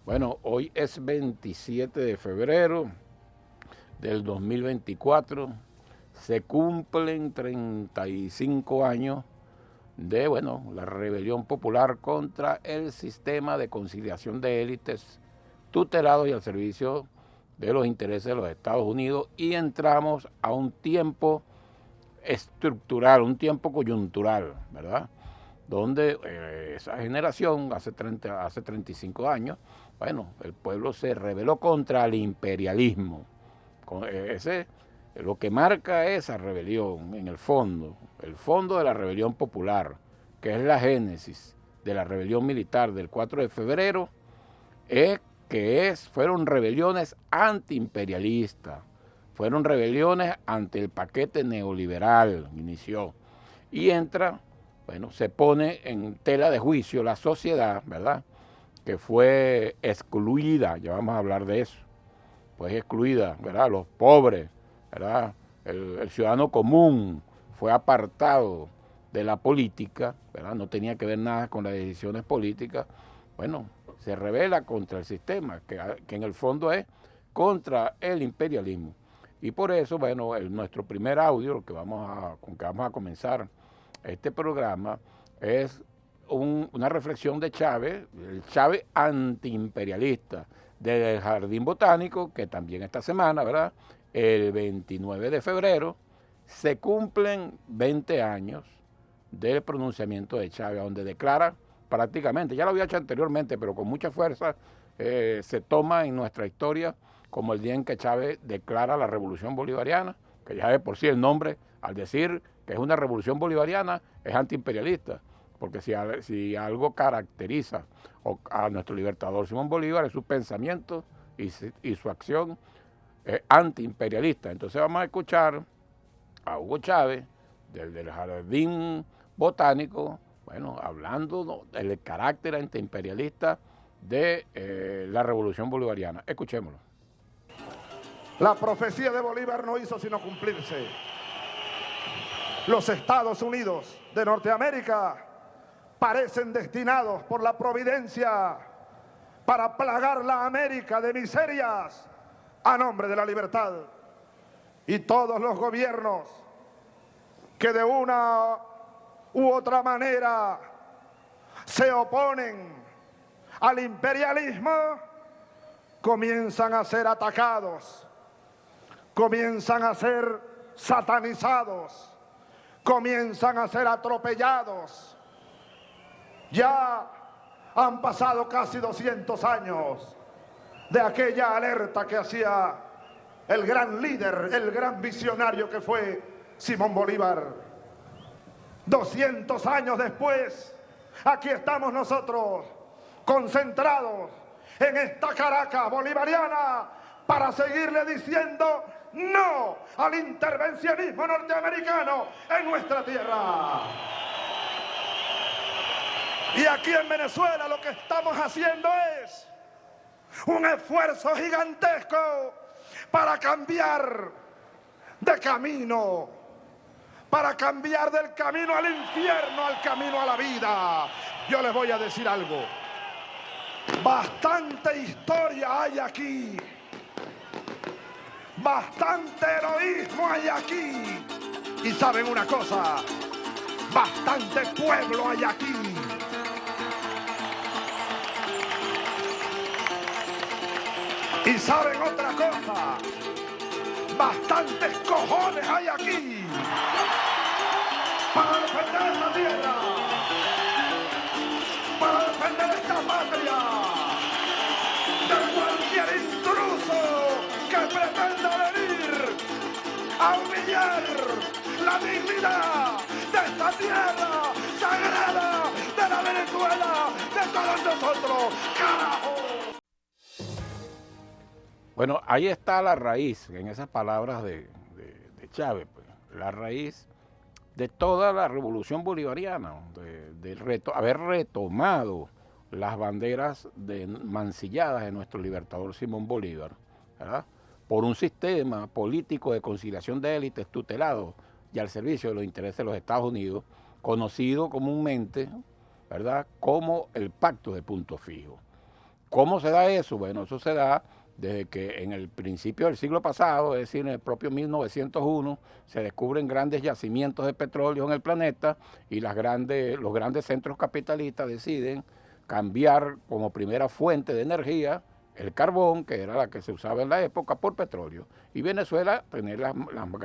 Bueno, hoy es 27 de febrero del 2024. Se cumplen 35 años de, la rebelión popular contra el sistema de conciliación de élites tutelados y al servicio de los intereses de los Estados Unidos, y entramos a un tiempo estructural, un tiempo coyuntural, ¿verdad? Donde esa generación, hace 35 años, el pueblo se rebeló contra el imperialismo. Lo que marca esa rebelión, en el fondo de la rebelión popular, que es la génesis de la rebelión militar del 4 de febrero, fueron rebeliones antiimperialistas, fueron rebeliones ante el paquete neoliberal, inició, y se pone en tela de juicio la sociedad, ¿verdad?, que fue excluida, ya vamos a hablar de eso, pues excluida, ¿verdad?, los pobres, ¿verdad?, el ciudadano común fue apartado de la política, ¿verdad?, no tenía que ver nada con las decisiones políticas. Se rebela contra el sistema, que en el fondo es contra el imperialismo. Y por eso, nuestro primer audio, con que vamos a comenzar este programa, es una reflexión de Chávez, el Chávez antiimperialista del Jardín Botánico, que también esta semana, ¿verdad?, el 29 de febrero, se cumplen 20 años del pronunciamiento de Chávez, donde declara prácticamente, ya lo había hecho anteriormente, pero con mucha fuerza, se toma en nuestra historia como el día en que Chávez declara la revolución bolivariana, que ya de por sí el nombre, al decir que es una revolución bolivariana, es antiimperialista, porque si algo caracteriza a nuestro libertador Simón Bolívar es su pensamiento y su acción antiimperialista. Entonces vamos a escuchar a Hugo Chávez, del Jardín Botánico, hablando del carácter antiimperialista de la revolución bolivariana. Escuchémoslo. La profecía de Bolívar no hizo sino cumplirse. Los Estados Unidos de Norteamérica parecen destinados por la providencia para plagar la América de miserias a nombre de la libertad. Y todos los gobiernos que de una u otra manera se oponen al imperialismo comienzan a ser atacados, comienzan a ser satanizados, comienzan a ser atropellados. Ya han pasado casi 200 años de aquella alerta que hacía el gran líder, el gran visionario que fue Simón Bolívar. 200 años después, aquí estamos nosotros, concentrados en esta Caracas bolivariana, para seguirle diciendo no al intervencionismo norteamericano en nuestra tierra. Y aquí en Venezuela lo que estamos haciendo es un esfuerzo gigantesco para cambiar de camino, para cambiar del camino al infierno al camino a la vida. Yo les voy a decir algo. Bastante historia hay aquí. Bastante heroísmo hay aquí. Y saben una cosa, bastante pueblo hay aquí. Y saben otra cosa, bastantes cojones hay aquí para defender esta tierra, para defender esta patria de cualquier intruso que pretenda venir a humillar la dignidad de esta tierra sagrada de la Venezuela, de todos nosotros. ¡Carajo! Bueno, ahí está la raíz, en esas palabras de Chávez, pues, la raíz de toda la revolución bolivariana, haber retomado las banderas mancilladas de nuestro libertador Simón Bolívar, ¿verdad?, por un sistema político de conciliación de élites tutelado y al servicio de los intereses de los Estados Unidos, conocido comúnmente, ¿verdad?, como el Pacto de Punto Fijo. ¿Cómo se da eso? Bueno, eso se da desde que en el principio del siglo pasado, es decir, en el propio 1901, se descubren grandes yacimientos de petróleo en el planeta y los grandes centros capitalistas deciden cambiar como primera fuente de energía el carbón, que era la que se usaba en la época, por petróleo. Y Venezuela tener las más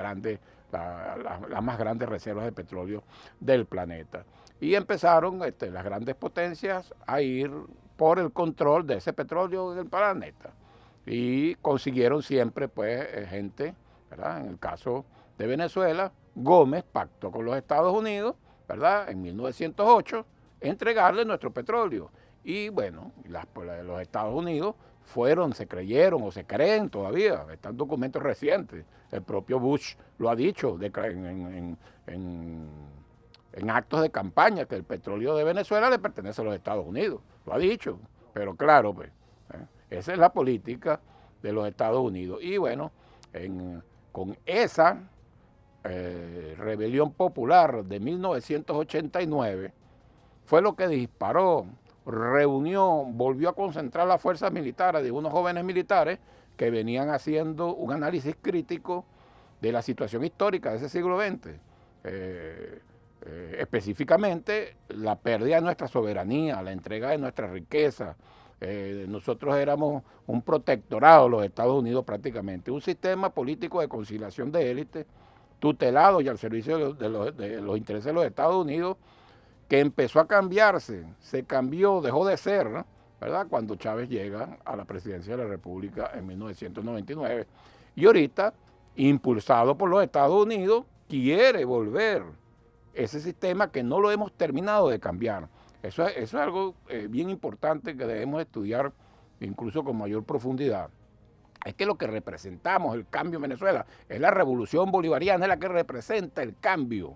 grandes reservas de petróleo del planeta. Y empezaron las grandes potencias a ir por el control de ese petróleo del planeta. Y consiguieron siempre, pues, gente, ¿verdad? En el caso de Venezuela, Gómez pactó con los Estados Unidos, ¿verdad? En 1908, entregarle nuestro petróleo. Y bueno, los Estados Unidos se creyeron o se creen todavía, están documentos recientes. El propio Bush lo ha dicho en actos de campaña, que el petróleo de Venezuela le pertenece a los Estados Unidos. Lo ha dicho, pero claro, pues, esa es la política de los Estados Unidos. Y bueno, con esa rebelión popular de 1989 fue lo que disparó, volvió a concentrar las fuerzas militares de unos jóvenes militares que venían haciendo un análisis crítico de la situación histórica de ese siglo XX. Específicamente la pérdida de nuestra soberanía, la entrega de nuestra riqueza. Nosotros éramos un protectorado, los Estados Unidos prácticamente, un sistema político de conciliación de élite, tutelado y al servicio de los intereses de los Estados Unidos, que empezó a cambiarse, se cambió, dejó de ser, ¿no? ¿Verdad? Cuando Chávez llega a la presidencia de la República en 1999. Y ahorita, impulsado por los Estados Unidos, quiere volver ese sistema que no lo hemos terminado de cambiar. Eso es algo bien importante que debemos estudiar incluso con mayor profundidad. Es que lo que representamos, el cambio en Venezuela, es la revolución bolivariana, es la que representa el cambio.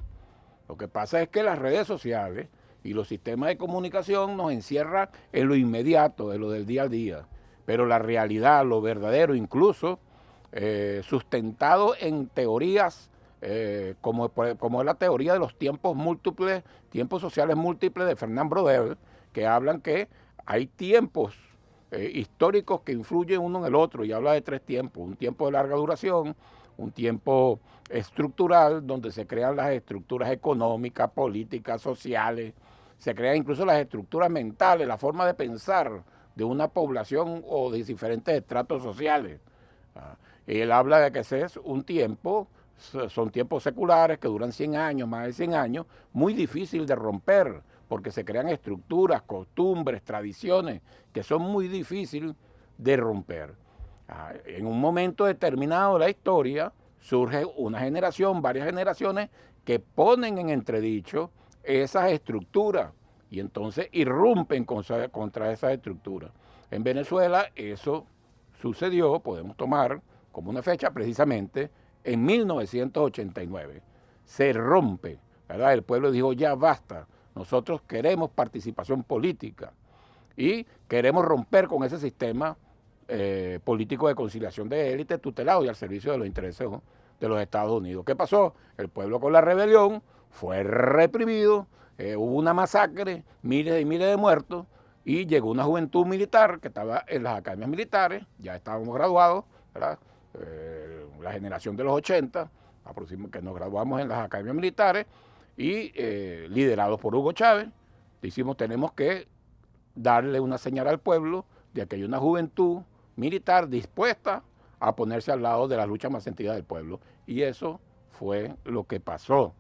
Lo que pasa es que las redes sociales y los sistemas de comunicación nos encierran en lo inmediato, en lo del día a día. Pero la realidad, lo verdadero, incluso sustentado en teorías como es la teoría de los tiempos múltiples, tiempos sociales múltiples de Fernand Braudel, que hablan que hay tiempos históricos que influyen uno en el otro, y habla de 3 tiempos: un tiempo de larga duración, un tiempo estructural, donde se crean las estructuras económicas, políticas, sociales, se crean incluso las estructuras mentales, la forma de pensar de una población o de diferentes estratos sociales. Él habla de que ese es un tiempo, son tiempos seculares que duran 100 años, más de 100 años, muy difícil de romper, porque se crean estructuras, costumbres, tradiciones, que son muy difíciles de romper. En un momento determinado de la historia surge una generación, varias generaciones, que ponen en entredicho esas estructuras y entonces irrumpen contra esas estructuras. En Venezuela eso sucedió, podemos tomar como una fecha precisamente, en 1989. Se rompe, ¿verdad? El pueblo dijo: ya basta, nosotros queremos participación política y queremos romper con ese sistema político de conciliación de élite tutelado y al servicio de los intereses de los Estados Unidos. ¿Qué pasó? El pueblo con la rebelión fue reprimido, hubo una masacre, miles y miles de muertos, y llegó una juventud militar que estaba en las academias militares, ya estábamos graduados, ¿verdad? La generación de los 80, que nos graduamos en las academias militares, y liderados por Hugo Chávez, tenemos que darle una señal al pueblo de que hay una juventud militar dispuesta a ponerse al lado de la lucha más sentida del pueblo. Y eso fue lo que pasó.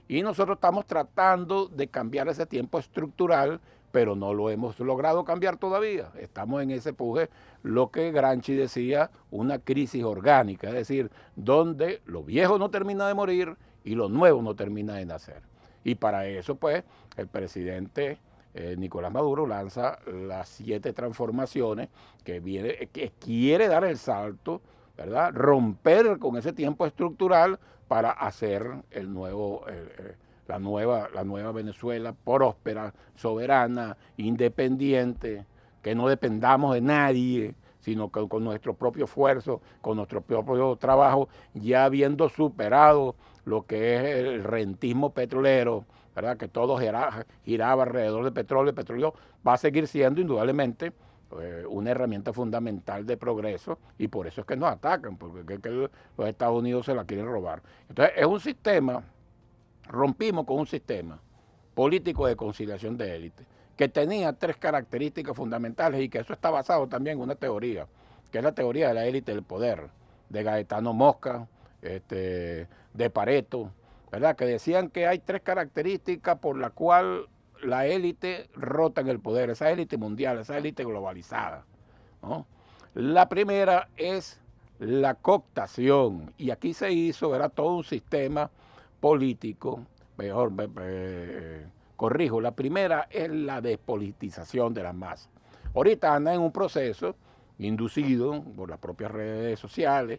Y nosotros estamos tratando de cambiar ese tiempo estructural, pero no lo hemos logrado cambiar todavía. Estamos en ese puje, lo que Gramsci decía, una crisis orgánica, es decir, donde lo viejo no termina de morir y lo nuevo no termina de nacer. Y para eso, pues, el presidente Nicolás Maduro lanza las 7 transformaciones que quiere dar el salto, ¿verdad? Romper con ese tiempo estructural para hacer la nueva Venezuela próspera, soberana, independiente, que no dependamos de nadie, sino que con nuestro propio esfuerzo, con nuestro propio trabajo, ya habiendo superado lo que es el rentismo petrolero, ¿verdad? Que todo giraba alrededor del petróleo. El petróleo va a seguir siendo indudablemente una herramienta fundamental de progreso, y por eso es que nos atacan, porque es que los Estados Unidos se la quieren robar. Entonces es un sistema, rompimos con un sistema político de conciliación de élite, que tenía 3 características fundamentales, y que eso está basado también en una teoría, que es la teoría de la élite del poder, de Gaetano Mosca, de Pareto, ¿verdad? Que decían que hay 3 características por las cuales la élite rota en el poder, esa élite mundial, esa élite globalizada, ¿no? La primera es la cooptación, y aquí se hizo, ¿verdad?, todo un sistema político, corrijo, la primera es la despolitización de las masas. Ahorita anda en un proceso inducido por las propias redes sociales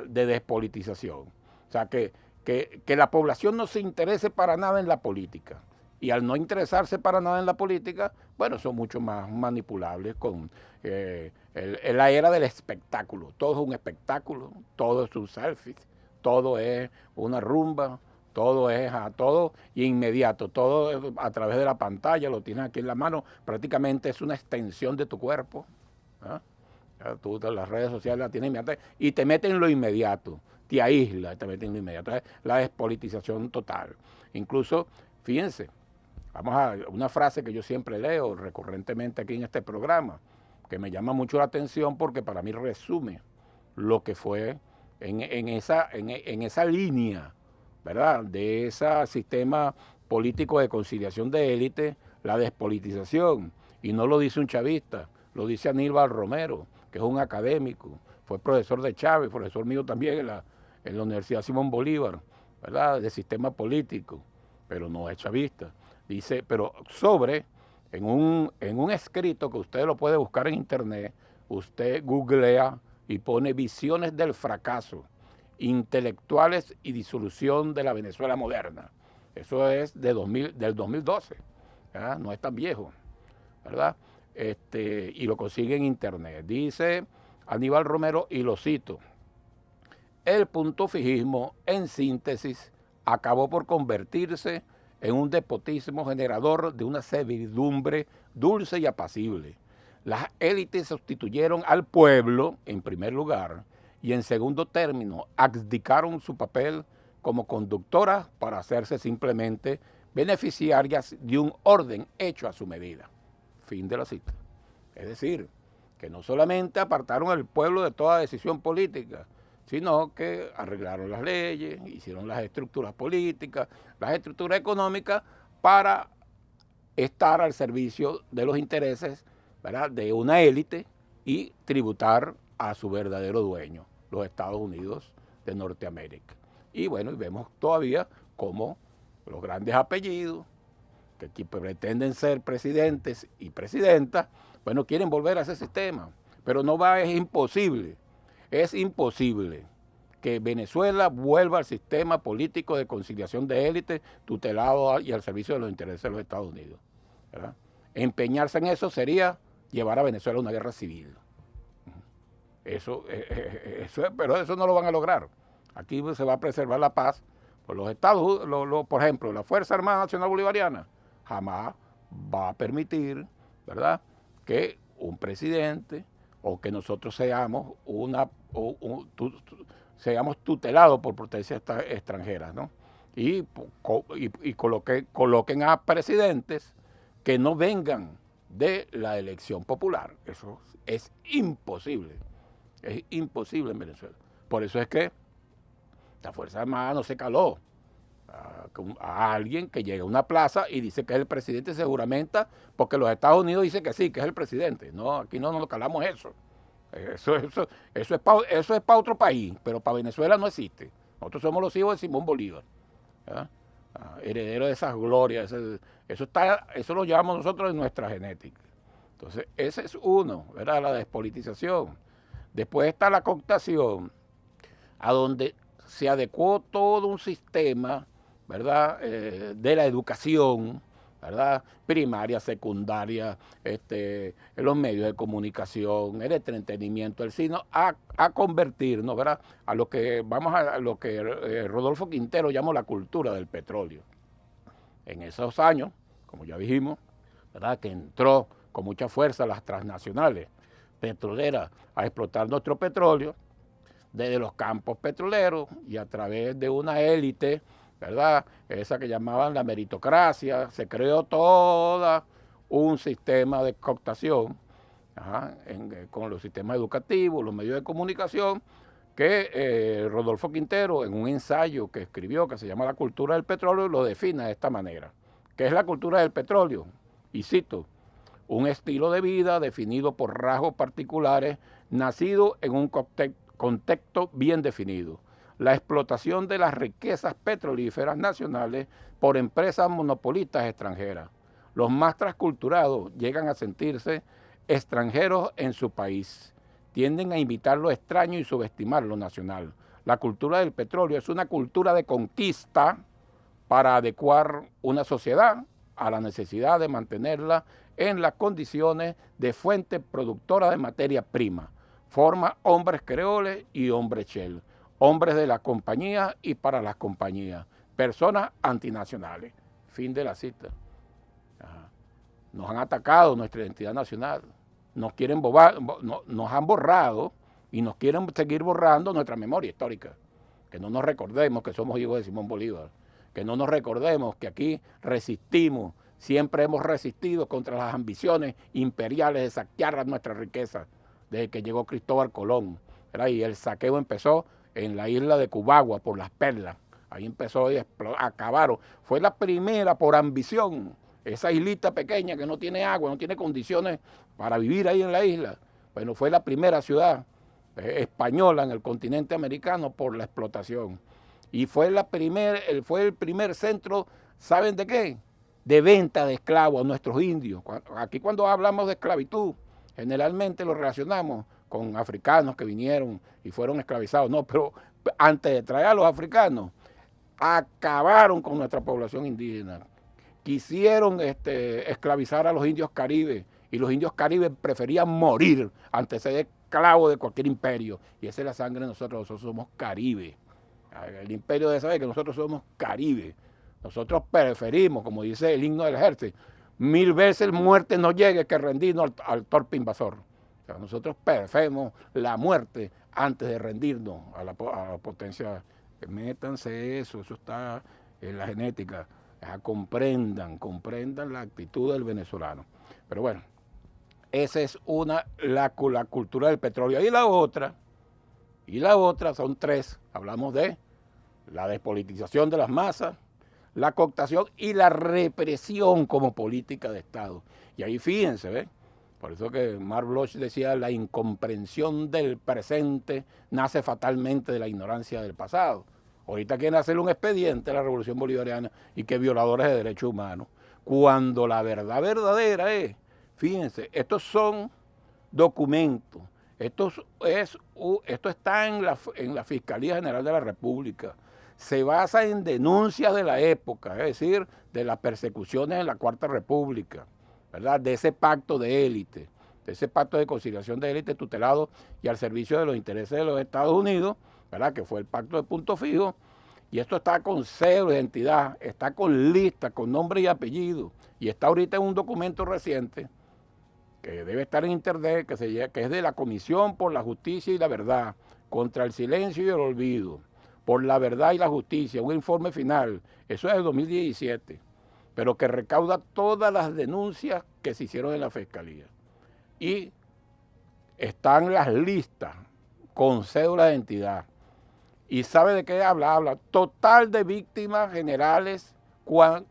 de despolitización. O sea, que la población no se interese para nada en la política. Y al no interesarse para nada en la política, bueno, son mucho más manipulables con la era del espectáculo. Todo es un espectáculo, todo es un selfie, todo es una rumba, todo es todo inmediato, todo a través de la pantalla, lo tienes aquí en la mano, prácticamente es una extensión de tu cuerpo. ¿Ah? Tú las redes sociales las tienes inmediatas y te meten en lo inmediato, te aísla, te meten en lo inmediato. Es la despolitización total. Incluso, fíjense, vamos a una frase que yo siempre leo recurrentemente aquí en este programa, que me llama mucho la atención porque para mí resume lo que fue en esa línea, ¿verdad?, de ese sistema político de conciliación de élite, la despolitización. Y no lo dice un chavista, lo dice Aníbal Romero, que es un académico, fue profesor de Chávez, profesor mío también en la Universidad Simón Bolívar, ¿verdad?, de sistema político, pero no es chavista. Dice, pero en un escrito que usted lo puede buscar en internet, usted googlea y pone visiones del fracaso, intelectuales y disolución de la Venezuela moderna. Eso es del 2012, ¿verdad? No es tan viejo, ¿verdad? Y lo consigue en internet. Dice Aníbal Romero, y lo cito: el puntofijismo, en síntesis, acabó por convertirse en un despotismo generador de una servidumbre dulce y apacible. Las élites sustituyeron al pueblo, en primer lugar, y en segundo término, abdicaron su papel como conductoras para hacerse simplemente beneficiarias de un orden hecho a su medida. Fin de la cita. Es decir, que no solamente apartaron al pueblo de toda decisión política, sino que arreglaron las leyes, hicieron las estructuras políticas, las estructuras económicas para estar al servicio de los intereses, ¿verdad?, de una élite y tributar a su verdadero dueño, los Estados Unidos de Norteamérica. Y bueno, y vemos todavía cómo los grandes apellidos, que pretenden ser presidentes y presidentas, bueno, quieren volver a ese sistema, pero no va, es imposible que Venezuela vuelva al sistema político de conciliación de élite tutelado y al servicio de los intereses de los Estados Unidos, ¿verdad? Empeñarse en eso sería llevar a Venezuela a una guerra civil. Pero eso no lo van a lograr. Aquí se va a preservar la paz. Por los Estados, por ejemplo, la Fuerza Armada Nacional Bolivariana jamás va a permitir, ¿verdad?, que un presidente o que nosotros seamos seamos tutelados por potencias extranjeras, ¿no? Y coloquen a presidentes que no vengan de la elección popular. Eso es imposible. Es imposible en Venezuela. Por eso es que la Fuerza Armada no se caló a alguien que llega a una plaza y dice que es el presidente, se juramenta, porque los Estados Unidos dicen que sí, que es el presidente. No, aquí no nos calamos eso. Eso es para otro país, pero para Venezuela no existe. Nosotros somos los hijos de Simón Bolívar, ¿verdad? Herederos de esas glorias. Eso lo llevamos nosotros en nuestra genética. Entonces, ese es uno, ¿verdad?, la despolitización. Después está la cooptación, a donde se adecuó todo un sistema, ¿verdad?, de la educación, ¿verdad?, primaria, secundaria, los medios de comunicación, el entretenimiento, el cine, a convertirnos, ¿verdad?, a lo que Rodolfo Quintero llamó la cultura del petróleo. En esos años, como ya dijimos, ¿verdad?, que entró con mucha fuerza las transnacionales petroleras a explotar nuestro petróleo desde los campos petroleros y a través de una élite, ¿verdad? Esa que llamaban la meritocracia, se creó todo un sistema de cooptación con los sistemas educativos, los medios de comunicación, que Rodolfo Quintero, en un ensayo que escribió que se llama La cultura del petróleo, lo define de esta manera. ¿Qué es la cultura del petróleo? Y cito: un estilo de vida definido por rasgos particulares, nacido en un contexto bien definido. La explotación de las riquezas petrolíferas nacionales por empresas monopolistas extranjeras. Los más transculturados llegan a sentirse extranjeros en su país. Tienden a imitar lo extraño y subestimar lo nacional. La cultura del petróleo es una cultura de conquista para adecuar una sociedad a la necesidad de mantenerla en las condiciones de fuente productora de materia prima. Forma hombres creoles y hombres shell, hombres de la compañía y para las compañías, personas antinacionales. Fin de la cita. Nos han atacado nuestra identidad nacional, nos han borrado y nos quieren seguir borrando nuestra memoria histórica. Que no nos recordemos que somos hijos de Simón Bolívar, que no nos recordemos que aquí resistimos, siempre hemos resistido contra las ambiciones imperiales de saquear nuestras riquezas desde que llegó Cristóbal Colón, ¿verdad? Y el saqueo empezó en la isla de Cubagua por las perlas. Ahí empezó y acabaron. Fue la primera por ambición. Esa islita pequeña que no tiene agua, no tiene condiciones para vivir ahí en la isla. Bueno, fue la primera ciudad española en el continente americano por la explotación. Y fue el primer centro, ¿saben de qué? De venta de esclavos a nuestros indios. Aquí cuando hablamos de esclavitud, generalmente lo relacionamos con africanos que vinieron y fueron esclavizados. No, pero antes de traer a los africanos, acabaron con nuestra población indígena. Quisieron esclavizar a los indios caribes y los indios caribes preferían morir antes de ser esclavos de cualquier imperio. Y esa es la sangre de nosotros somos caribes. El imperio debe saber que nosotros somos caribes. Nosotros preferimos, como dice el himno del ejército, 1000 veces muerte no llegue que rendirnos al torpe invasor. O sea, nosotros preferimos la muerte antes de rendirnos a la potencia. Métanse eso está en la genética. Comprendan la actitud del venezolano. Pero bueno, esa es la cultura del petróleo. Y la otra son tres. Hablamos de la despolitización de las masas, la cooptación y la represión como política de Estado. Y ahí fíjense, ¿ves? Por eso que Marc Bloch decía, la incomprensión del presente nace fatalmente de la ignorancia del pasado. Ahorita quieren hacerle un expediente a la Revolución Bolivariana y que violadores de derechos humanos. Cuando la verdad verdadera es, fíjense, estos son documentos, esto está en la Fiscalía General de la República, se basa en denuncias de la época, es decir, de las persecuciones en la Cuarta República, ¿verdad? De ese pacto de élite, de ese pacto de conciliación de élite tutelado y al servicio de los intereses de los Estados Unidos, ¿verdad? Que fue el pacto de punto fijo, y esto está con cero de identidad, está con lista, con nombre y apellido, y está ahorita en un documento reciente que debe estar en internet, que es de la Comisión por la Justicia y la Verdad, contra el silencio y el olvido, por la verdad y la justicia, un informe final, eso es de 2017, pero que recauda todas las denuncias que se hicieron en la Fiscalía. Y están las listas con cédula de identidad. ¿Y sabe de qué habla? Habla total de víctimas generales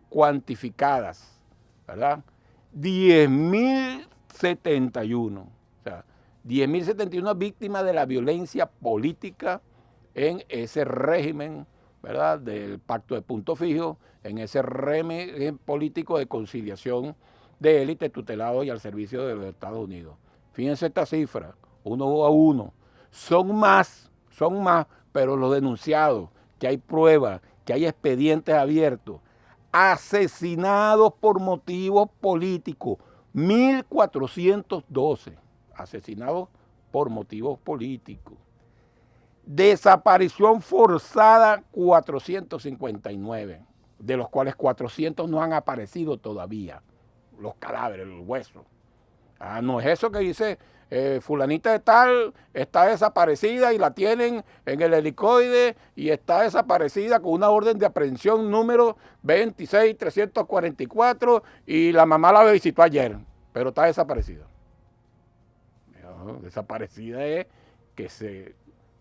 cuantificadas, ¿verdad? 10.071. O sea, 10.071 víctimas de la violencia política en ese régimen, ¿verdad? Del pacto de punto fijo, en ese régimen político de conciliación de élite tutelado y al servicio de los Estados Unidos. Fíjense esta cifra, 1 a 1. Son más, pero los denunciados, que hay pruebas, que hay expedientes abiertos, asesinados por motivos políticos, 1.412 asesinados por motivos políticos. Desaparición forzada, 459, de los cuales 400 no han aparecido todavía, los cadáveres, los huesos. Ah, no es eso que dice fulanita de tal está desaparecida y la tienen en el helicoide y está desaparecida con una orden de aprehensión número 26344 y la mamá la visitó ayer, pero está desaparecida. No, desaparecida es que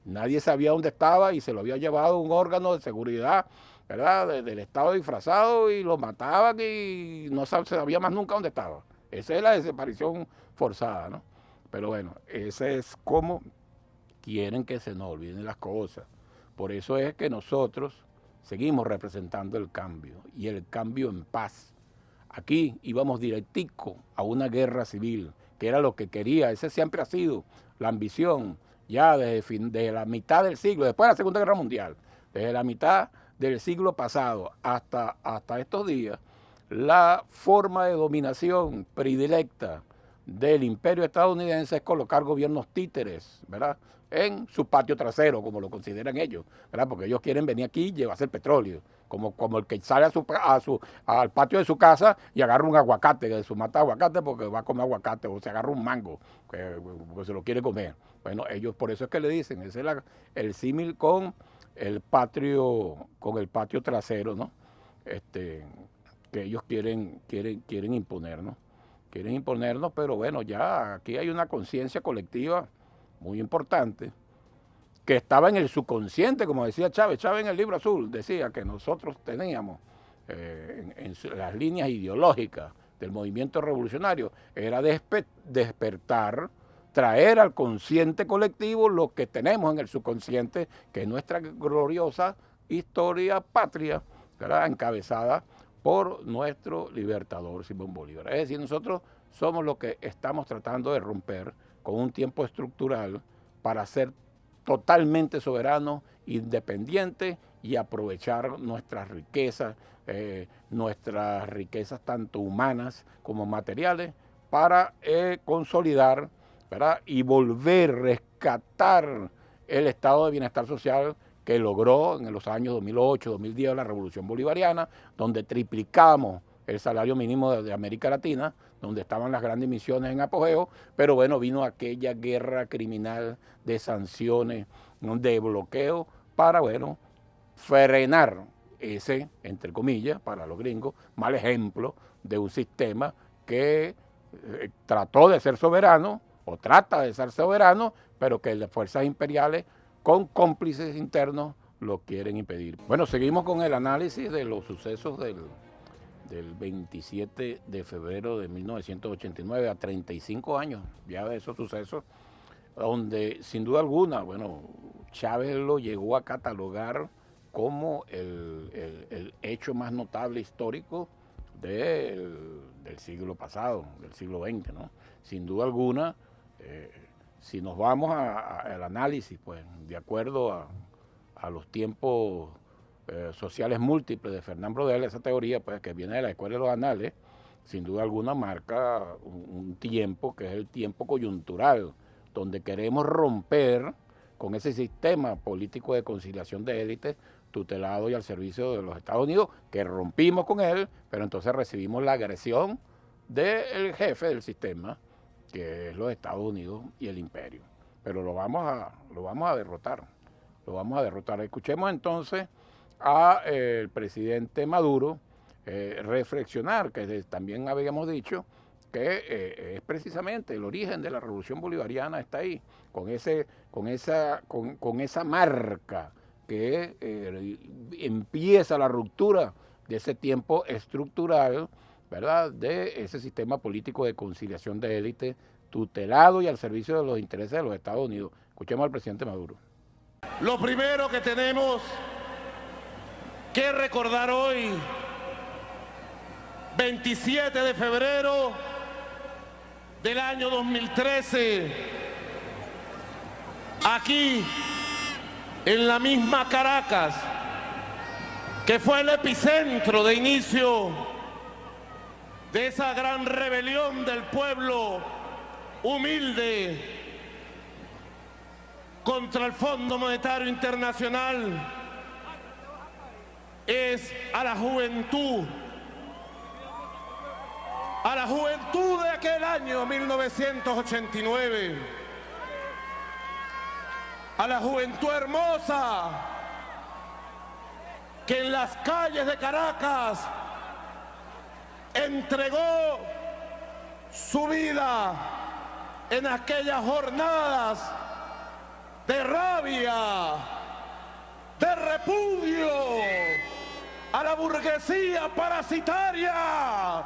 nadie sabía dónde estaba y se lo había llevado un órgano de seguridad, ¿verdad? Del Estado disfrazado y lo mataban y no se sabía más nunca dónde estaba. Esa es la desaparición forzada, ¿no? Pero bueno, ese es como quieren que se nos olviden las cosas. Por eso es que nosotros seguimos representando el cambio y el cambio en paz. Aquí íbamos directico a una guerra civil, que era lo que quería, ese siempre ha sido la ambición, ya desde la mitad del siglo, después de la Segunda Guerra Mundial, desde la mitad del siglo pasado hasta estos días, la forma de dominación predilecta del imperio estadounidense es colocar gobiernos títeres, ¿verdad?, en su patio trasero, como lo consideran ellos, ¿verdad?, porque ellos quieren venir aquí y llevarse el petróleo, como el que sale al patio de su casa y agarra un aguacate, de su mata de aguacate porque va a comer aguacate, o se agarra un mango, porque se lo quiere comer. Bueno, ellos por eso es que le dicen, ese es el símil con el patio trasero, ¿no? Que ellos quieren imponer, ¿no? Quieren imponernos, pero bueno, ya aquí hay una conciencia colectiva muy importante que estaba en el subconsciente, como decía Chávez. Chávez en el Libro Azul decía que nosotros teníamos en las líneas ideológicas del movimiento revolucionario, era despertar, traer al consciente colectivo lo que tenemos en el subconsciente, que es nuestra gloriosa historia patria, ¿verdad?, encabezada por nuestro libertador Simón Bolívar. Es decir, nosotros somos lo que estamos tratando de romper con un tiempo estructural para ser totalmente soberanos, independientes y aprovechar nuestras riquezas tanto humanas como materiales, para consolidar, ¿verdad?, y volver a rescatar el estado de bienestar social que logró en los años 2008, 2010 la Revolución Bolivariana, donde triplicamos el salario mínimo de América Latina, donde estaban las grandes misiones en apogeo, pero bueno, vino aquella guerra criminal de sanciones, de bloqueo, para, bueno, frenar ese, entre comillas, para los gringos, mal ejemplo de un sistema que trató de ser soberano, o trata de ser soberano, pero que las fuerzas imperiales con cómplices internos lo quieren impedir. Bueno, seguimos con el análisis de los sucesos del 27 de febrero de 1989, a 35 años ya de esos sucesos, donde sin duda alguna, bueno, Chávez lo llegó a catalogar como el hecho más notable histórico del siglo pasado, del siglo XX, ¿no? Sin duda alguna, si nos vamos al análisis, pues de acuerdo a los tiempos sociales múltiples de Fernán Braudel, esa teoría, pues, que viene de la Escuela de los Anales, sin duda alguna marca un tiempo que es el tiempo coyuntural, donde queremos romper con ese sistema político de conciliación de élites tutelado y al servicio de los Estados Unidos, que rompimos con él, pero entonces recibimos la agresión del jefe del sistema, que es los Estados Unidos y el imperio. Pero lo vamos a derrotar, Escuchemos entonces al presidente Maduro reflexionar, que también habíamos dicho que es precisamente el origen de la Revolución Bolivariana, está ahí, con esa marca que empieza la ruptura de ese tiempo estructural, ¿verdad?, de ese sistema político de conciliación de élite tutelado y al servicio de los intereses de los Estados Unidos. Escuchemos al presidente Maduro. Lo primero que tenemos que recordar hoy, 27 de febrero del año 2013, aquí en la misma Caracas, que fue el epicentro de inicio de esa gran rebelión del pueblo humilde contra el Fondo Monetario Internacional, es a la juventud de aquel año 1989, a la juventud hermosa que en las calles de Caracas entregó su vida en aquellas jornadas de rabia, de repudio a la burguesía parasitaria,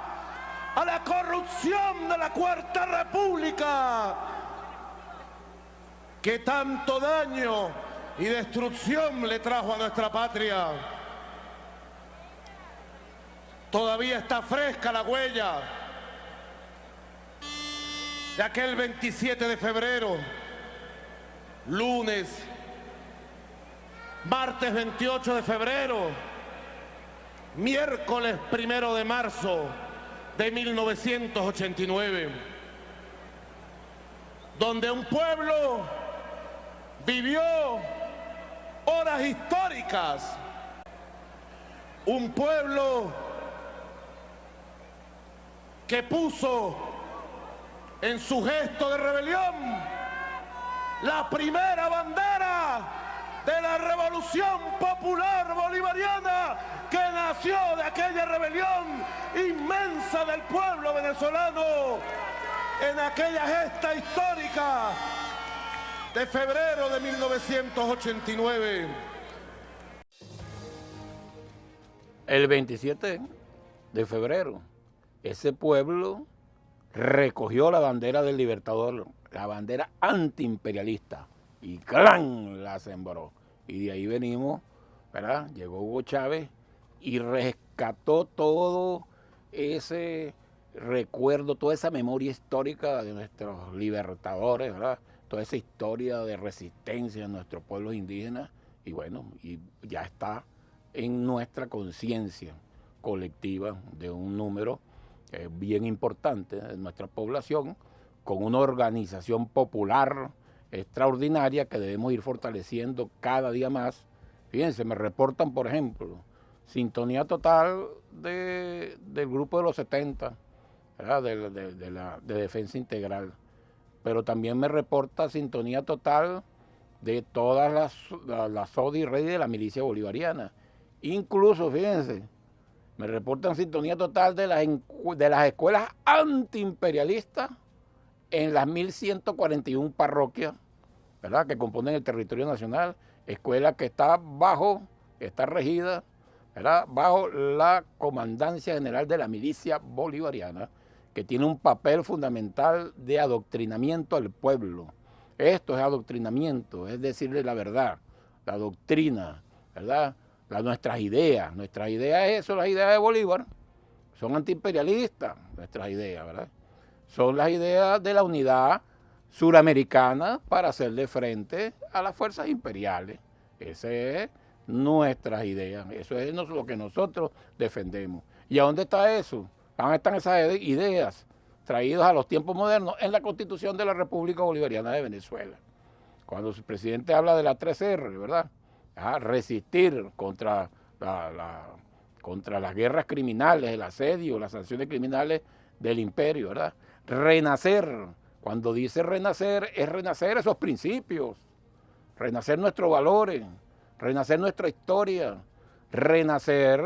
a la corrupción de la Cuarta República, que tanto daño y destrucción le trajo a nuestra patria. Todavía está fresca la huella de aquel 27 de febrero, lunes, martes 28 de febrero, miércoles 1 de marzo de 1989, donde un pueblo vivió horas históricas, un pueblo que puso en su gesto de rebelión la primera bandera de la Revolución Popular Bolivariana, que nació de aquella rebelión inmensa del pueblo venezolano en aquella gesta histórica de febrero de 1989. El 27 de febrero, ese pueblo recogió la bandera del Libertador, la bandera antiimperialista, y ¡clan!, la sembró. Y de ahí venimos, ¿verdad? Llegó Hugo Chávez y rescató todo ese recuerdo, toda esa memoria histórica de nuestros libertadores, ¿verdad? Toda esa historia de resistencia de nuestros pueblos indígenas, y bueno, y ya está en nuestra conciencia colectiva de un número bien importante de nuestra población, con una organización popular extraordinaria que debemos ir fortaleciendo cada día más. Fíjense, me reportan, por ejemplo, sintonía total del grupo de los 70, ¿verdad? de defensa integral, pero también me reporta sintonía total de todas las SODI y REDI de la milicia bolivariana. Incluso, fíjense, me reportan sintonía total de las escuelas antiimperialistas en las 1141 parroquias, ¿verdad?, que componen el territorio nacional, escuela que está regida, ¿verdad?, bajo la Comandancia General de la Milicia Bolivariana, que tiene un papel fundamental de adoctrinamiento al pueblo. Esto es adoctrinamiento, es decirle la verdad, la doctrina, ¿verdad?, nuestras ideas. Nuestras ideas son las ideas de Bolívar, son antiimperialistas nuestras ideas, ¿verdad? Son las ideas de la unidad suramericana para hacerle frente a las fuerzas imperiales. Esa es nuestras ideas, eso es lo que nosotros defendemos. ¿Y a dónde está eso? ¿Dónde están esas ideas traídas a los tiempos modernos? En la Constitución de la República Bolivariana de Venezuela. Cuando su presidente habla de la 3R, ¿verdad? Resistir contra las guerras criminales, el asedio, las sanciones criminales del imperio, ¿verdad? Renacer, cuando dice renacer, es renacer esos principios, renacer nuestros valores, renacer nuestra historia, renacer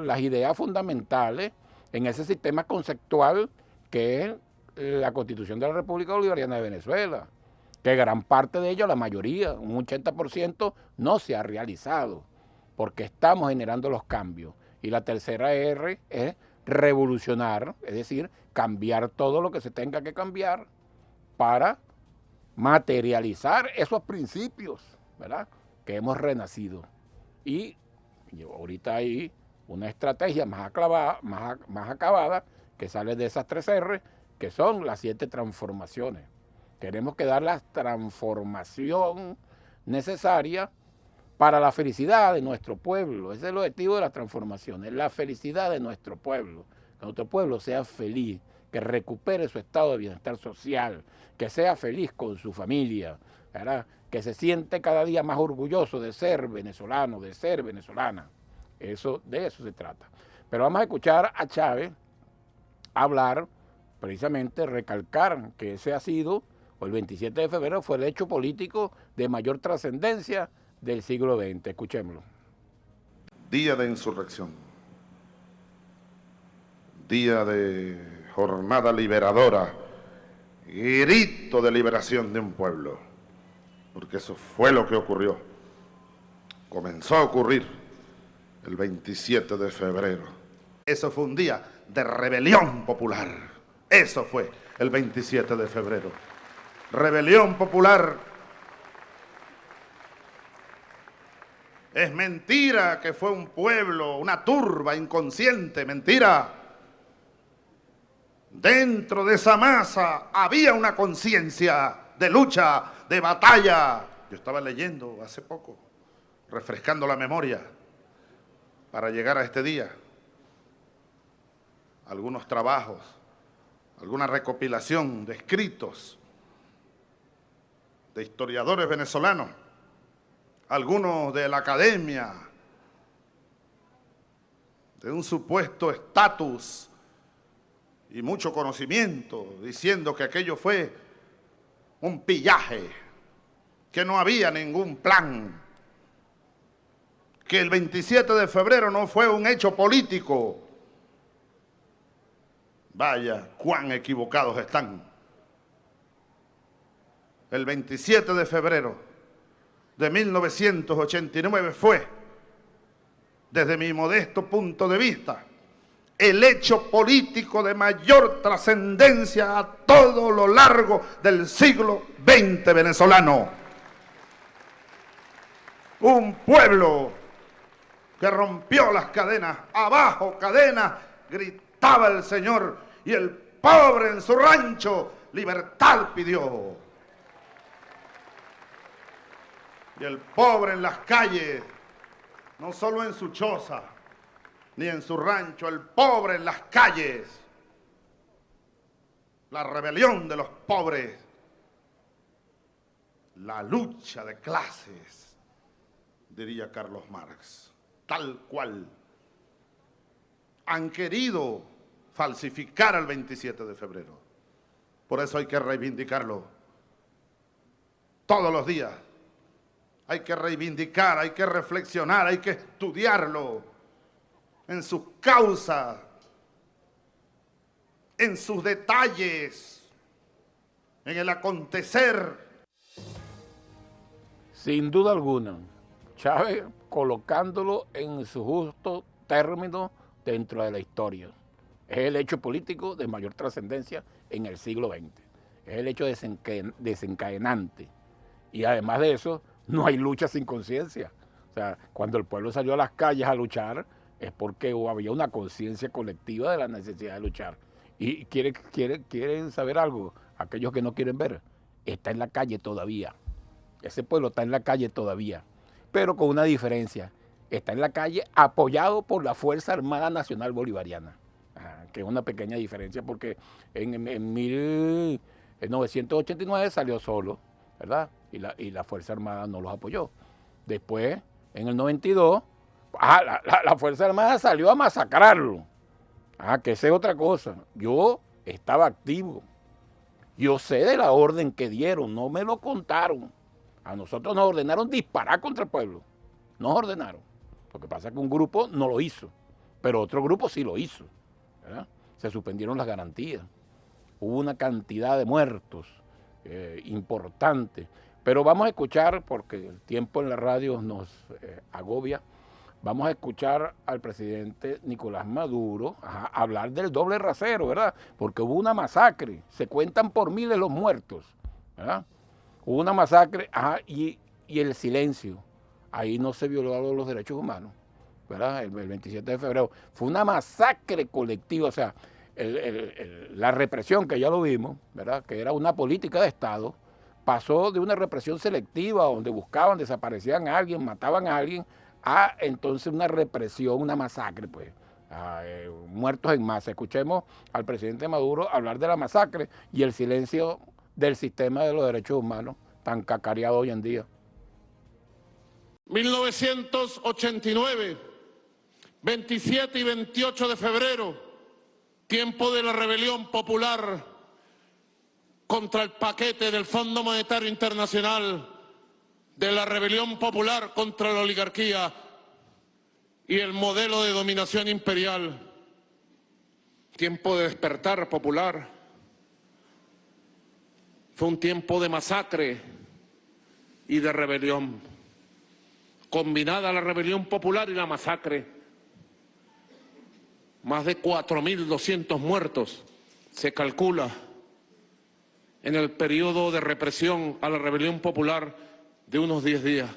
las ideas fundamentales en ese sistema conceptual que es la Constitución de la República Bolivariana de Venezuela, que gran parte de ello, la mayoría, un 80%, no se ha realizado, porque estamos generando los cambios. Y la tercera R es revolucionar, es decir, cambiar todo lo que se tenga que cambiar para materializar esos principios, ¿verdad?, que hemos renacido. Y ahorita hay una estrategia más acabada que sale de esas 3 R, que son las 7 transformaciones. Tenemos que dar la transformación necesaria para la felicidad de nuestro pueblo. Ese es el objetivo de las transformaciones, la felicidad de nuestro pueblo. Que nuestro pueblo sea feliz, que recupere su estado de bienestar social, que sea feliz con su familia, ¿verdad?, que se siente cada día más orgulloso de ser venezolano, de ser venezolana. De eso se trata. Pero vamos a escuchar a Chávez hablar precisamente recalcar que ese ha sido, o el 27 de febrero fue el hecho político de mayor trascendencia del siglo XX. Escuchémoslo. Día de insurrección, día de jornada liberadora, grito de liberación de un pueblo, porque eso fue lo que ocurrió. Comenzó a ocurrir el 27 de febrero. Eso fue un día de rebelión popular. Eso fue el 27 de febrero. Rebelión popular. Es mentira que fue un pueblo, una turba inconsciente, mentira. Dentro de esa masa había una conciencia de lucha, de batalla. Yo estaba leyendo hace poco, refrescando la memoria para llegar a este día. Algunos trabajos, alguna recopilación de escritos de historiadores venezolanos, algunos de la academia, de un supuesto estatus y mucho conocimiento, diciendo que aquello fue un pillaje, que no había ningún plan, que el 27 de febrero no fue un hecho político. Vaya, cuán equivocados están. El 27 de febrero de 1989 fue, desde mi modesto punto de vista, el hecho político de mayor trascendencia a todo lo largo del siglo XX venezolano. Un pueblo que rompió las cadenas, abajo cadenas, gritaba el Señor, y el pobre en su rancho libertad pidió. Y el pobre en las calles, no solo en su choza, ni en su rancho, el pobre en las calles. La rebelión de los pobres, la lucha de clases, diría Carlos Marx, tal cual. Han querido falsificar el 27 de febrero. Por eso hay que reivindicarlo todos los días. Hay que reivindicar, hay que reflexionar, hay que estudiarlo en sus causas, en sus detalles, en el acontecer. Sin duda alguna, Chávez colocándolo en su justo término dentro de la historia. Es el hecho político de mayor trascendencia en el siglo XX. Es el hecho desencadenante. Y además de eso, no hay lucha sin conciencia. O sea, cuando el pueblo salió a las calles a luchar, es porque había una conciencia colectiva de la necesidad de luchar. Y quieren saber algo, aquellos que no quieren ver, está en la calle todavía. Ese pueblo está en la calle todavía, pero con una diferencia. Está en la calle apoyado por la Fuerza Armada Nacional Bolivariana, que es una pequeña diferencia porque en 1989 salió solo, ¿verdad? Y la Fuerza Armada no los apoyó. Después, en el 92, la Fuerza Armada salió a masacrarlo. Que esa es otra cosa. Yo estaba activo. Yo sé de la orden que dieron, no me lo contaron. A nosotros nos ordenaron disparar contra el pueblo. Nos ordenaron. Lo que pasa es que un grupo no lo hizo, pero otro grupo sí lo hizo, ¿verdad? Se suspendieron las garantías. Hubo una cantidad de muertos importante. Pero vamos a escuchar, porque el tiempo en la radio nos agobia, vamos a escuchar al presidente Nicolás Maduro hablar del doble rasero, ¿verdad? Porque hubo una masacre, se cuentan por miles los muertos, ¿verdad? Hubo una masacre, y el silencio. Ahí no se violaron los derechos humanos, ¿verdad? El 27 de febrero. Fue una masacre colectiva, o sea, la represión que ya lo vimos, ¿verdad? Que era una política de Estado, pasó de una represión selectiva donde buscaban, desaparecían a alguien, mataban a alguien, a entonces una represión, una masacre, pues, muertos en masa. Escuchemos al presidente Maduro hablar de la masacre y el silencio del sistema de los derechos humanos tan cacareado hoy en día. 1989, 27 y 28 de febrero, tiempo de la rebelión popular contra el paquete del Fondo Monetario Internacional, de la rebelión popular contra la oligarquía y el modelo de dominación imperial. Tiempo de despertar popular. Fue un tiempo de masacre y de rebelión. Combinada la rebelión popular y la masacre, más de 4.200 muertos se calcula en el periodo de represión a la rebelión popular de unos 10 días.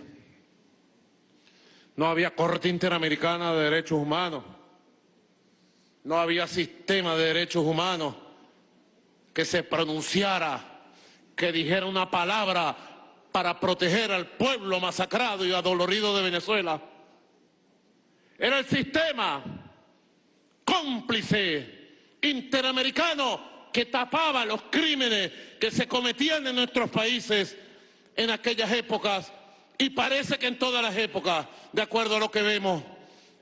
No había Corte Interamericana de Derechos Humanos, no había sistema de derechos humanos que se pronunciara, que dijera una palabra para proteger al pueblo masacrado y adolorido de Venezuela. Era el sistema cómplice interamericano que tapaba los crímenes que se cometían en nuestros países en aquellas épocas, y parece que en todas las épocas, de acuerdo a lo que vemos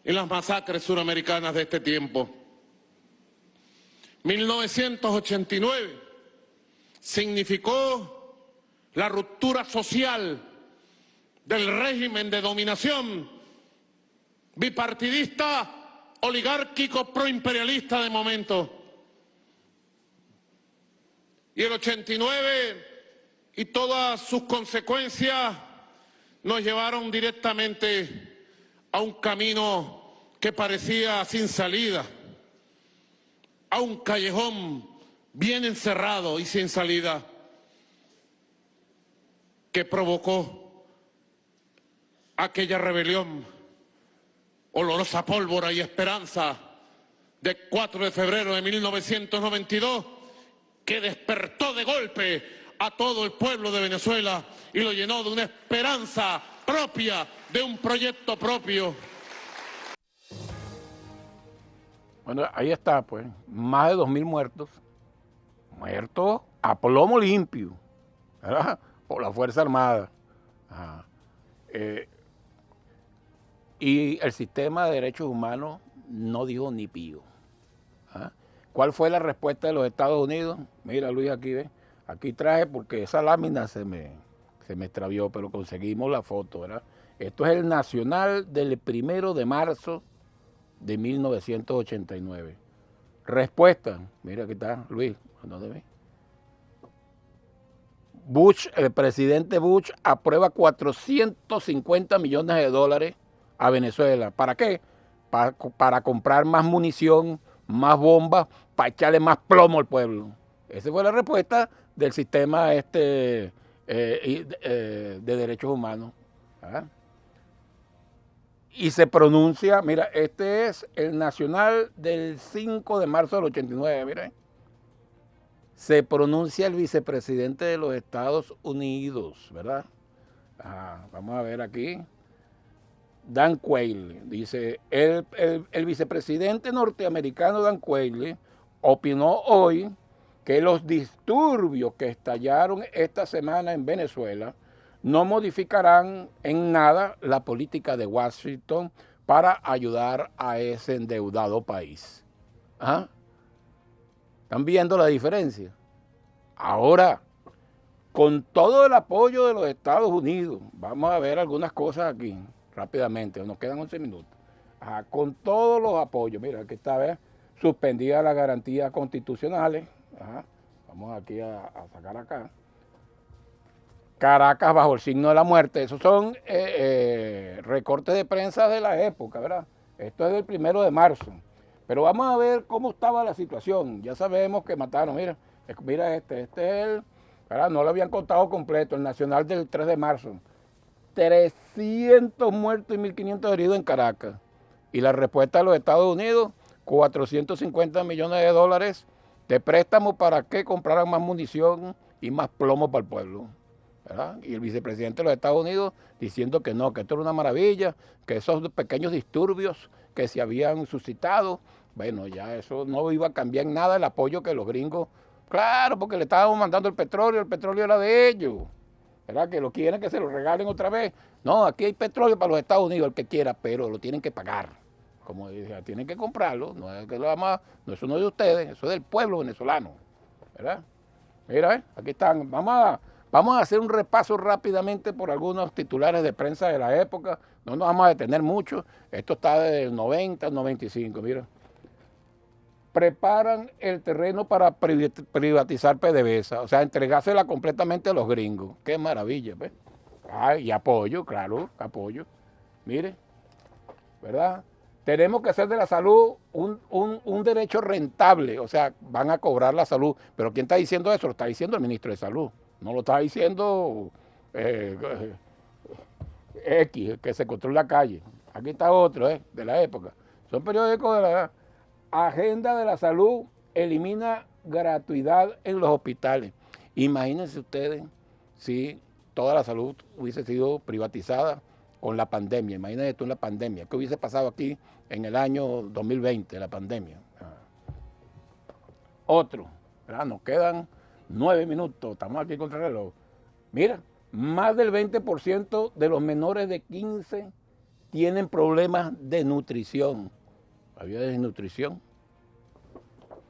en las masacres suramericanas de este tiempo. 1989 significó la ruptura social del régimen de dominación bipartidista, oligárquico, proimperialista de momento. Y el 89 y todas sus consecuencias nos llevaron directamente a un camino que parecía sin salida, a un callejón bien encerrado y sin salida, que provocó aquella rebelión, olorosa pólvora y esperanza, de 4 de febrero de 1992, que despertó de golpe a todo el pueblo de Venezuela y lo llenó de una esperanza propia, de un proyecto propio. Bueno, ahí está, pues, más de 2.000 muertos a plomo limpio, ¿verdad? Por la Fuerza Armada. Ajá. Y el sistema de derechos humanos no dijo ni pío. ¿Ah? ¿Cuál fue la respuesta de los Estados Unidos? Mira, Luis, aquí ve. Aquí traje porque esa lámina se me extravió, pero conseguimos la foto, ¿verdad? Esto es el Nacional del 1 de marzo de 1989. Respuesta, mira, aquí está, Luis, ¿dónde ves? Bush, el presidente Bush aprueba 450 millones de dólares a Venezuela. ¿Para qué? Para comprar más munición, más bombas, para echarle más plomo al pueblo. Esa fue la respuesta del sistema de derechos humanos. ¿Ah? Y se pronuncia, mira, este es el Nacional del 5 de marzo del 89, miren. Se pronuncia el vicepresidente de los Estados Unidos, ¿verdad? Vamos a ver aquí. Dan Quayle dice, el vicepresidente norteamericano Dan Quayle opinó hoy que los disturbios que estallaron esta semana en Venezuela no modificarán en nada la política de Washington para ayudar a ese endeudado país. ¿Ah? ¿Están viendo la diferencia? Ahora, con todo el apoyo de los Estados Unidos, vamos a ver algunas cosas aquí rápidamente, nos quedan 11 minutos. Con todos los apoyos, mira, aquí está, ¿ves? Suspendida las garantías constitucionales. Vamos aquí a sacar acá. Caracas bajo el signo de la muerte. Esos son recortes de prensa de la época, ¿verdad? Esto es del 1 de marzo. Pero vamos a ver cómo estaba la situación. Ya sabemos que mataron, mira este es el, ¿verdad? No lo habían contado completo, el Nacional del 3 de marzo. 300 muertos y 1.500 heridos en Caracas. Y la respuesta de los Estados Unidos, 450 millones de dólares de préstamo para que compraran más munición y más plomo para el pueblo, ¿verdad? Y el vicepresidente de los Estados Unidos diciendo que no, que esto era una maravilla, que esos pequeños disturbios que se habían suscitado, bueno, ya eso no iba a cambiar en nada el apoyo que los gringos, claro, porque le estábamos mandando el petróleo era de ellos, ¿verdad? Que lo quieren que se lo regalen otra vez. No, aquí hay petróleo para los Estados Unidos, el que quiera, pero lo tienen que pagar. Como dije, tienen que comprarlo, no es que lo vamos a, no, eso no es de ustedes, eso es del pueblo venezolano, ¿verdad? Mira, aquí están, vamos a hacer un repaso rápidamente por algunos titulares de prensa de la época, no nos vamos a detener mucho, esto está desde el 90 al 95, mira. Preparan el terreno para privatizar PDVSA, o sea, entregársela completamente a los gringos. Qué maravilla, ¿ves? Y apoyo, claro, apoyo. Mire, ¿verdad? Tenemos que hacer de la salud un derecho rentable, o sea, van a cobrar la salud. Pero ¿quién está diciendo eso? Lo está diciendo el ministro de Salud, no lo está diciendo X, que se encontró en la calle. Aquí está otro, de la época. Son periódicos de la Agenda de la Salud elimina gratuidad en los hospitales. Imagínense ustedes si toda la salud hubiese sido privatizada con la pandemia. Imagínense tú en la pandemia. ¿Qué hubiese pasado aquí en el año 2020, la pandemia? Otro, ¿verdad? Nos quedan 9 minutos, estamos aquí contra el reloj. Mira, más del 20% de los menores de 15 tienen problemas de nutrición. Había desnutrición.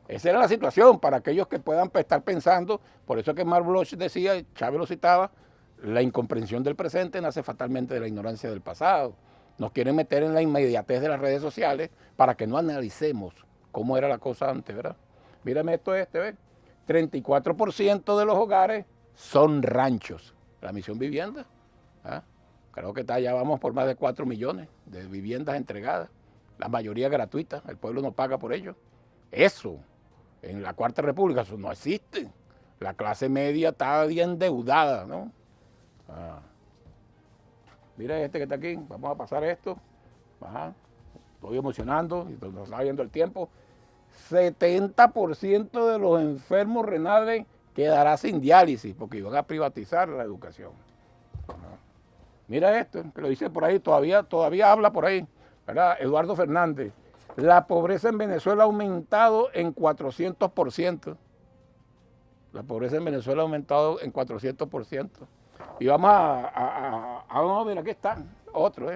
Esa era la situación para aquellos que puedan estar pensando, por eso que Marc Bloch decía, Chávez lo citaba, la incomprensión del presente nace fatalmente de la ignorancia del pasado. Nos quieren meter en la inmediatez de las redes sociales para que no analicemos cómo era la cosa antes, ¿verdad? Mírame esto, ¿ves? 34% de los hogares son ranchos. La Misión Vivienda, creo que ya vamos por más de 4 millones de viviendas entregadas. La mayoría gratuita, el pueblo no paga por ello. Eso, en la Cuarta República, eso no existe. La clase media está bien endeudada, ¿no? Mira este que está aquí, vamos a pasar esto. Estoy emocionando, nos está viendo el tiempo. 70% de los enfermos renales quedará sin diálisis porque iban a privatizar la educación. Mira esto, que lo dice por ahí, todavía habla por ahí, ¿verdad? Eduardo Fernández. La pobreza en Venezuela ha aumentado en 400%. La pobreza en Venezuela ha aumentado en 400%. Y vamos a ver, aquí está, otro,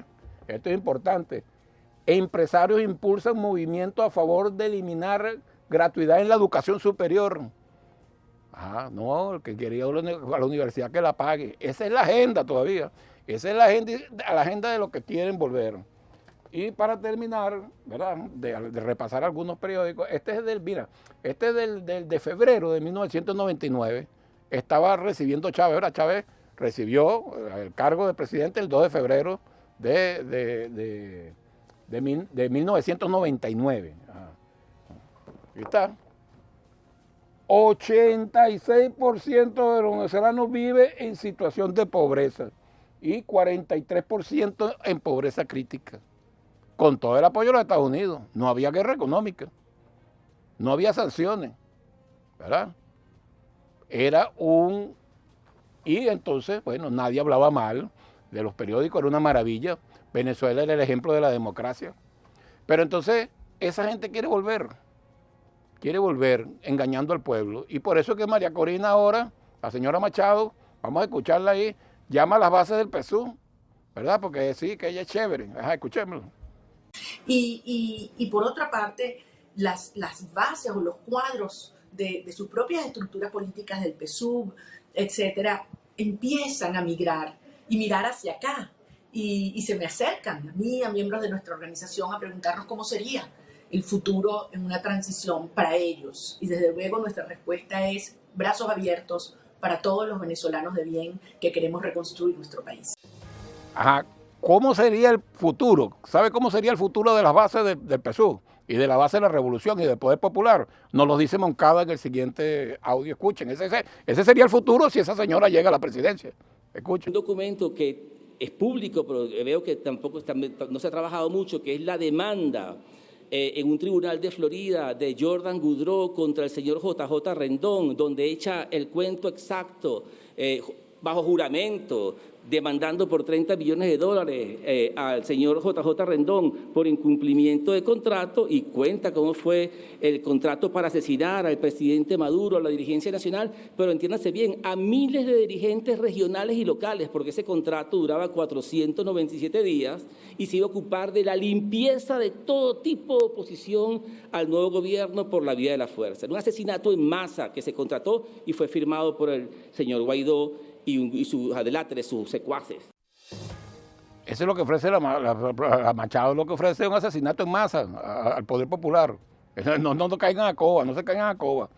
Esto es importante. Empresarios impulsan movimientos a favor de eliminar gratuidad en la educación superior. No, el que quería a la universidad que la pague. Esa es la agenda todavía. Esa es la agenda de lo que quieren volver. Y para terminar, ¿verdad? De repasar algunos periódicos, este es de febrero de 1999. Estaba recibiendo Chávez, ¿verdad? Chávez recibió el cargo de presidente el 2 de febrero de 1999. Aquí está. 86% de los venezolanos vive en situación de pobreza y 43% en pobreza crítica. Con todo el apoyo de los Estados Unidos. No había guerra económica, no había sanciones, ¿verdad? Y entonces, bueno, nadie hablaba mal de los periódicos, era una maravilla. Venezuela era el ejemplo de la democracia. Pero entonces, esa gente quiere volver engañando al pueblo. Y por eso es que María Corina ahora, la señora Machado, vamos a escucharla ahí, llama a las bases del PSUV, ¿verdad? Porque sí, que ella es chévere. Escuchémoslo. Y por otra parte, las bases o los cuadros de sus propias estructuras políticas del PSUV, etcétera, empiezan a migrar y mirar hacia acá. Y se me acercan a mí, a miembros de nuestra organización, a preguntarnos cómo sería el futuro en una transición para ellos. Y desde luego nuestra respuesta es brazos abiertos para todos los venezolanos de bien que queremos reconstruir nuestro país. ¿Cómo sería el futuro? ¿Sabe cómo sería el futuro de las bases del PSUV y de la base de la revolución y del poder popular? Nos lo dice Moncada en el siguiente audio. Escuchen, ese sería el futuro si esa señora llega a la presidencia. Escuchen. Un documento que es público, pero veo que tampoco no se ha trabajado mucho, que es la demanda en un tribunal de Florida de Jordan Goudreau contra el señor JJ Rendón, donde echa el cuento exacto, bajo juramento, demandando por $30 millones al señor JJ Rendón por incumplimiento de contrato, y cuenta cómo fue el contrato para asesinar al presidente Maduro, a la dirigencia nacional, pero entiéndase bien, a miles de dirigentes regionales y locales, porque ese contrato duraba 497 días y se iba a ocupar de la limpieza de todo tipo de oposición al nuevo gobierno por la vía de la fuerza. Era un asesinato en masa que se contrató y fue firmado por el señor Guaidó y sus adeláteres, sus secuaces. Eso es lo que ofrece la Machado, lo que ofrece un asesinato en masa al poder popular. No caigan a coba, no se caigan a coba.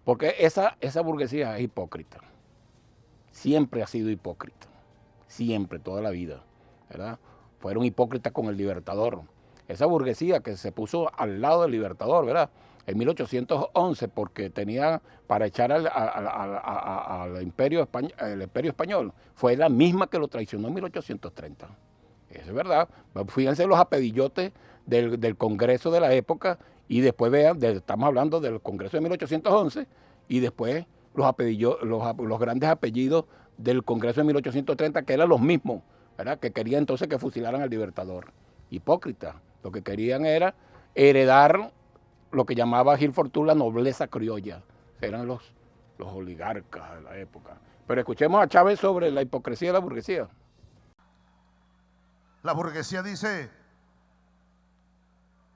Porque esa burguesía es hipócrita. Siempre ha sido hipócrita. Siempre, toda la vida, ¿verdad? Fueron hipócritas con el Libertador. Esa burguesía que se puso al lado del Libertador, ¿verdad? En 1811, porque tenía para echar al imperio español, fue la misma que lo traicionó en 1830. Eso es verdad. Fíjense los apedillotes del Congreso de la época, y después vean, estamos hablando del Congreso de 1811, y después los grandes apellidos del Congreso de 1830, que eran los mismos, ¿verdad? Que querían entonces que fusilaran al Libertador. Hipócrita. Lo que querían era heredar lo que llamaba Gil Fortún la nobleza criolla. Eran los oligarcas de la época. Pero escuchemos a Chávez sobre la hipocresía de la burguesía. La burguesía dice,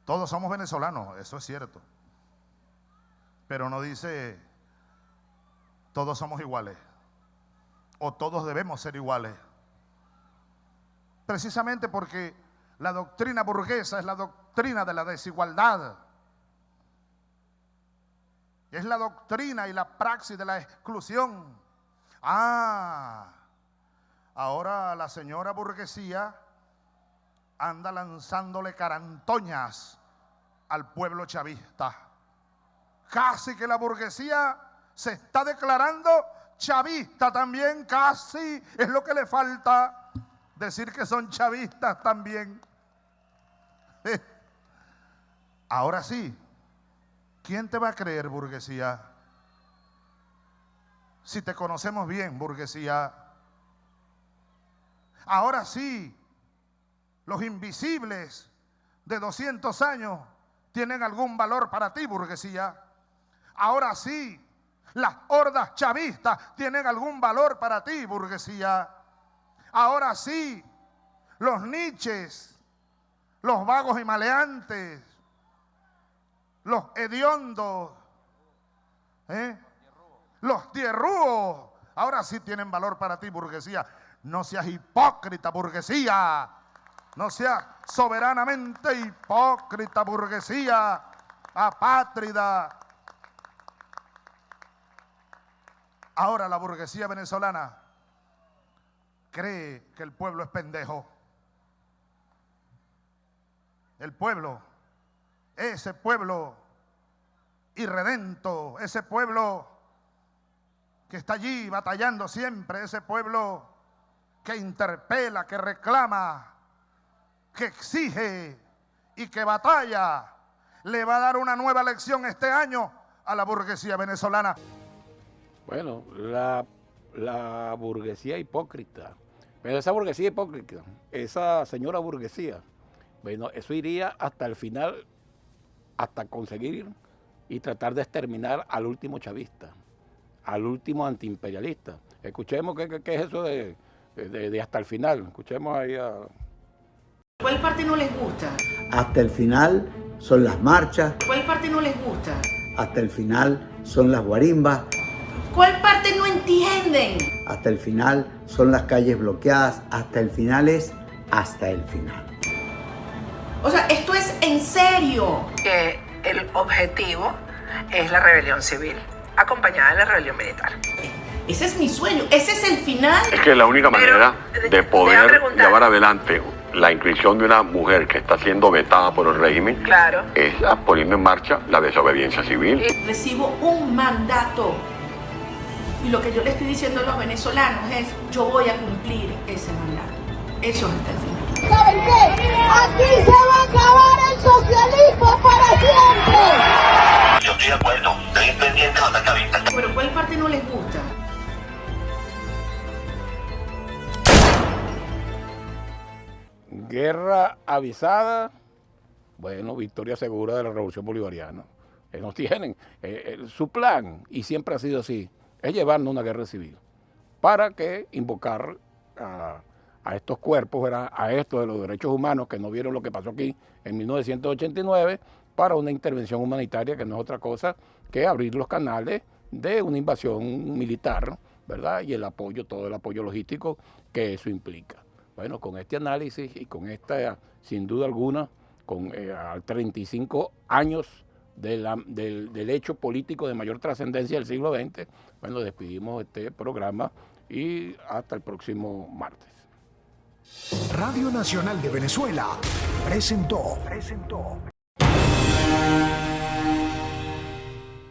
todos somos venezolanos, eso es cierto. Pero no dice, todos somos iguales. O todos debemos ser iguales. Precisamente porque la doctrina burguesa es la doctrina de la desigualdad. Es la doctrina y la praxis de la exclusión. Ahora la señora burguesía anda lanzándole carantoñas al pueblo chavista. Casi que la burguesía se está declarando chavista también, casi es lo que le falta, decir que son chavistas también. Ahora sí, ¿quién te va a creer, burguesía? Si te conocemos bien, burguesía. Ahora sí, los invisibles de 200 años tienen algún valor para ti, burguesía. Ahora sí, las hordas chavistas tienen algún valor para ti, burguesía. Ahora sí, los niches, los vagos y maleantes, los hediondos, los tierrúos, ahora sí tienen valor para ti, burguesía. No seas hipócrita, burguesía. No seas soberanamente hipócrita, burguesía, apátrida. Ahora la burguesía venezolana cree que el pueblo es pendejo. El pueblo, ese pueblo irredento, ese pueblo que está allí batallando siempre, ese pueblo que interpela, que reclama, que exige y que batalla, le va a dar una nueva lección este año a la burguesía venezolana. Bueno, la burguesía hipócrita. Pero esa burguesía hipócrita, esa señora burguesía, bueno, eso iría hasta el final, hasta conseguir y tratar de exterminar al último chavista, al último antiimperialista. Escuchemos qué es eso de hasta el final. Escuchemos ahí a... ¿Cuál parte no les gusta? Hasta el final son las marchas. ¿Cuál parte no les gusta? Hasta el final son las guarimbas. ¿Cuál parte no entienden? Hasta el final son las calles bloqueadas. Hasta el final es hasta el final. O sea, esto es en serio. Que el objetivo es la rebelión civil, acompañada de la rebelión militar. Ese es mi sueño, ese es el final. Es que la única manera de poder llevar adelante la inscripción de una mujer que está siendo vetada por el régimen, claro, es poniendo en marcha la desobediencia civil. Recibo un mandato y lo que yo le estoy diciendo a los venezolanos es: yo voy a cumplir ese mandato. Eso es hasta el final. ¿Saben qué? Aquí se va a acabar el socialismo para siempre. Yo estoy de acuerdo, estoy pendiente de la cabeza. Pero ¿cuál parte no les gusta? guerra avisada, bueno, victoria segura de la revolución bolivariana. Ellos tienen su plan, y siempre ha sido así, es llevarnos a una guerra civil. ¿Para que invocar a estos cuerpos, ¿verdad? A estos de los derechos humanos que no vieron lo que pasó aquí en 1989, para una intervención humanitaria que no es otra cosa que abrir los canales de una invasión militar, ¿verdad? Y el apoyo, todo el apoyo logístico que eso implica. Bueno, con este análisis y con esta, sin duda alguna, con 35 años del hecho político de mayor trascendencia del siglo XX, bueno, despedimos este programa y hasta el próximo martes. Radio Nacional de Venezuela presentó